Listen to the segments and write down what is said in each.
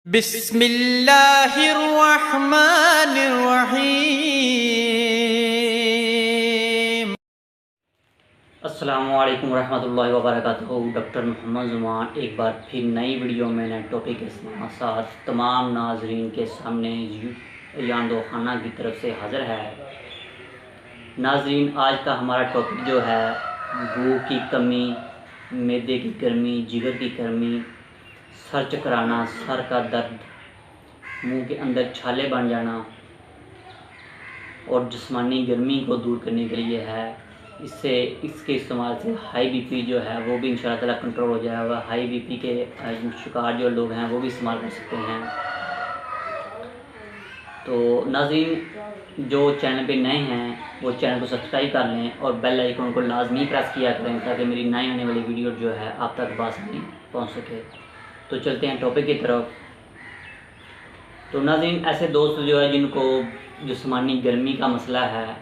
बिस्मिल्लाहिर्रहमानिर्रहीम। अस्सलामुअलैकुम रहमतुल्लाहि व बरकातुहू। डॉक्टर मोहम्मद ज़ुमान एक बार फिर नई वीडियो में नए टॉपिक के साथ तमाम नाजरीन के सामने यान खाना की तरफ से हाज़िर है। नाजरीन, आज का हमारा टॉपिक जो है भूख की कमी, मैदे की गर्मी, जिगर की गर्मी, सर चकराना, सर का दर्द, मुंह के अंदर छाले बन जाना और जिस्मानी गर्मी को दूर करने के लिए है। इसके इस्तेमाल से हाई बीपी जो है वो भी इंशाअल्लाह ताला कंट्रोल हो जाएगा। हाई बीपी के शिकार जो लोग हैं वो भी इस्तेमाल कर सकते हैं। तो नाज़रीन, जो चैनल पे नए हैं वो चैनल को सब्सक्राइब कर लें और बेल आइकन को लाजमी प्रेस किया करें ताकि मेरी नई आने वाली वीडियो जो है आप तक बासानी पहुंच सके। तो चलते हैं टॉपिक की तरफ। तो नाज़रीन, ऐसे दोस्त जो है जिनको जिस्मानी गर्मी का मसला है,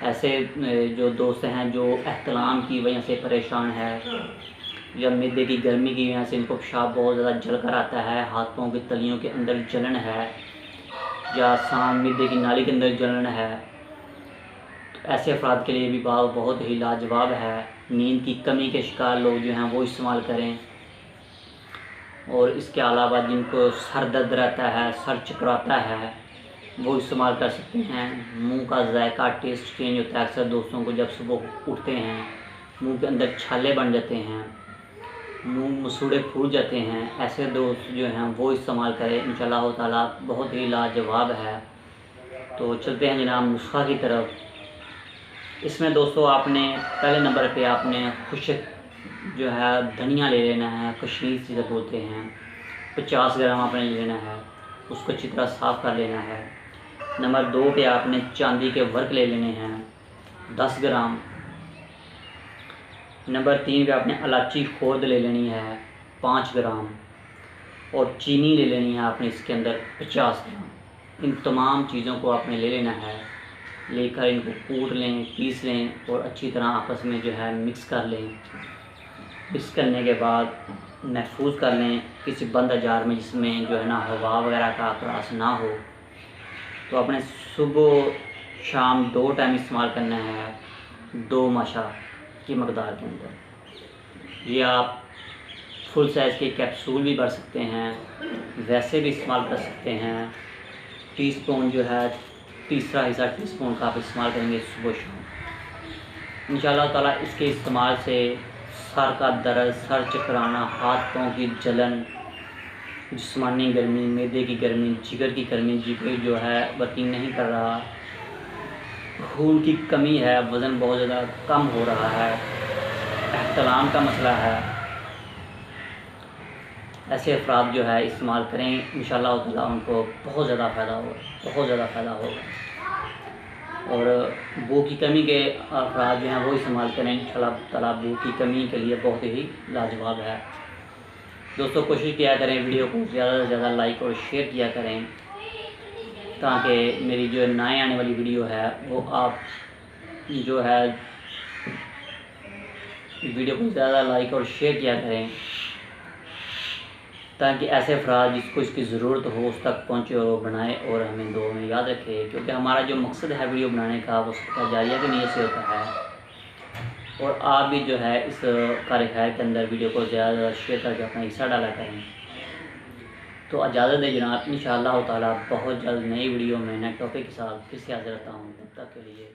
ऐसे जो दोस्त हैं जो एहतलाम की वजह से परेशान है या मैदे की गर्मी की वजह से इनको पेशाब बहुत ज़्यादा जल कर आता है, हाथों की तलियों के अंदर जलन है या सांस मैदे की नाली के अंदर जलन है, तो ऐसे अफराद के लिए भी बहुत ही लाजवाब है। नींद की कमी के शिकार लोग जो हैं वो इस्तेमाल करें। और इसके अलावा जिनको सर दर्द रहता है, सर चकराता है, वो इस्तेमाल कर सकते हैं। मुंह का जायका टेस्ट चेंज होता है। अक्सर दोस्तों को जब सुबह उठते हैं मुंह के अंदर छाले बन जाते हैं, मुंह मसूड़े फूल जाते हैं, ऐसे दोस्त जो हैं वो इस्तेमाल करें। इंशाअल्लाह ताला बहुत ही लाजवाब है। तो चलते हैं जनाब नुस्खा की तरफ। इसमें दोस्तों आपने पहले नंबर पे आपने खुश्क जो है धनिया ले लेना है, कश्मीर जिसे बोलते हैं। 50 ग्राम आपने ले लेना है, उसको अच्छी तरह साफ़ कर लेना है। नंबर 2 पे आपने चांदी के वर्क ले लेने हैं 10 ग्राम। नंबर 3 पे आपने इलायची खोद ले लेनी है 5 ग्राम और चीनी ले लेनी है आपने इसके अंदर 50 ग्राम। इन तमाम चीज़ों को आपने ले लेना है, लेकर इनको कूट लें, पीस लें और अच्छी तरह आपस में जो है मिक्स कर लें। मिक्स करने के बाद महफूज कर लें किसी बंद जार में जिसमें जो है ना हवा वगैरह का अखराज ना हो। तो आपने सुबह शाम 2 टाइम इस्तेमाल करना है 2 माशा की मकदार के अंदर। ये आप फुल साइज़ के कैप्सूल भी भर सकते हैं, वैसे भी इस्तेमाल कर सकते हैं। टीस्पून जो है तीसरा हिस्सा टीस्पून का आप इस्तेमाल करेंगे सुबह शाम। इंशाअल्लाह ताला इसके इस्तेमाल से सर का दर्द, सर चकराना, हाथ पाँव की जलन, जिस्मानी गर्मी, मैदे की गर्मी, जिगर की गर्मी, जिगर जो है वर्किंग नहीं कर रहा, खून की कमी है, वज़न बहुत ज़्यादा कम हो रहा है, एहतलाम का मसला है, ऐसे अफराद जो है इस्तेमाल करें। इंशाअल्लाह ताला उनको बहुत ज़्यादा फ़ायदा होगा, बहुत ज़्यादा फ़ायदा होगा। और भूख की कमी के अफराद जो हैं वो इस्तेमाल करें। इंशाअल्लाह ताला भूख की कमी के लिए बहुत ही लाजवाब है। दोस्तों, कोशिश किया करें वीडियो को ज़्यादा से ज़्यादा लाइक और शेयर किया करें ताकि मेरी जो नए आने वाली वीडियो है वो आप जो है वीडियो को ज़्यादा लाइक और शेयर किया करें ताकि ऐसे अफराद जिसको इसकी ज़रूरत हो उस तक पहुँचे और बनाए और हमें दुआ में याद रखें। क्योंकि हमारा जो मकसद है वीडियो बनाने का वो सदका जारिया की नीयत से होता है। और आप भी जो है इस कार्य खैर के अंदर वीडियो को ज़्यादा से ज़्यादा शेयर करके अपना हिस्सा डाला करें। तो इजाज़त दें जनाब, इंशाअल्लाह ताला बहुत जल्द नई वीडियो में नए टॉपिक के साथ फिर से हाज़िर रहता हूँ। तब तक के लिए